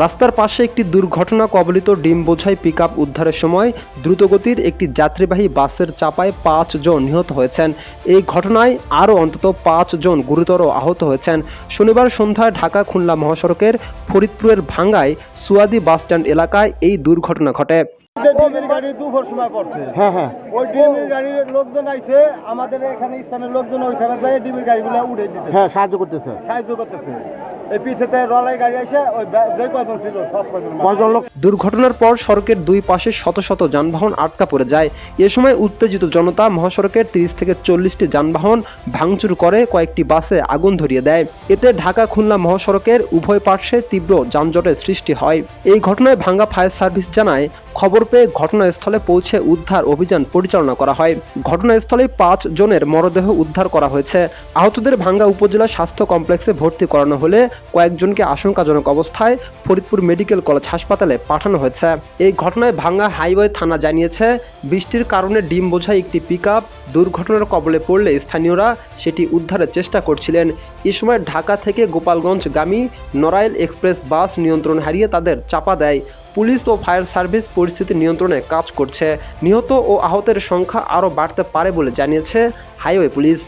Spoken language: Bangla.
রাস্তার পাশে একটি দুর্ঘটনা কবলিত ডিম বোঝাই পিকআপ উদ্ধারের সময় দ্রুতগতির একটি যাত্রীবাহী বাসের চাপায় ৫ জন নিহত হয়েছেন। এই ঘটনায় আরও অন্তত ৫ জন গুরুতর আহত হয়েছেন। শনিবার সন্ধ্যায় ঢাকা খুলনা মহাসড়কের ফরিদপুরের ভাঙ্গায় সুয়াদি বাসস্ট্যান্ড এলাকায় এই দুর্ঘটনা ঘটে। ডিমের গাড়ি দুপুর সময় পড়ছে। ওই ডিমের গাড়ির লোকজন আইছে, আমাদের এখানে স্থানীয় লোকজন ওইখানে যায় ডিমের গাড়িগুলো উড়ে দিতে সাহায্য করতেছে। এই পিছেতে রলাই গাড়ি এসে ওই যে কজন ছিল সব কজন লোক। দুর্ঘটনার পর সড়কের দুই পাশে শত শত যানবাহন আটকা পড়ে যায়। এ সময় উত্তেজিত জনতা মহাসড়কের ৩০ থেকে ৪০টি যানবাহন ভাঙচুর করে কয়েকটি বাসে আগুন ধরিয়ে দেয়। এতে ঢাকা খুলনা মহাসড়কের উভয় পার্শ্বে তীব্র যানজটের সৃষ্টি হয়। এই ঘটনায় ভাঙ্গা ফায়ার সার্ভিস জানায়, খবর পেয়ে ঘটনাস্থলে পৌঁছে উদ্ধার অভিযান পরিচালনা করা হয়। ঘটনাস্থলে ৫ জনের মরদেহ উদ্ধার করা হয়েছে। আহতদের ভাঙ্গা উপজেলা স্বাস্থ্য কমপ্লেক্সে ভর্তি করানো হলে কয়েকজনকে আশঙ্কাজনক অবস্থায় ফরিদপুর মেডিকেল কলেজ হাসপাতালে পাঠানো হয়েছে। এই ঘটনায় ভাঙ্গা হাইওয়ে থানা জানিয়েছে, বৃষ্টির কারণে ডিম বোঝাই একটি পিকআপ দুর্ঘটনার কবলে পড়লে স্থানীয়রা সেটি উদ্ধারের চেষ্টা করছিলেন। এ সময় ঢাকা থেকে গোপালগঞ্জগামী নড়াইল এক্সপ্রেস বাস নিয়ন্ত্রণ হারিয়ে তাদের চাপা দেয়। পুলিশ ও ফায়ার সার্ভিস পরিস্থিতি নিয়ন্ত্রণে কাজ করছে। নিহত ও আহতের সংখ্যা আরও বাড়তে পারে বলে জানিয়েছে হাইওয়ে পুলিশ।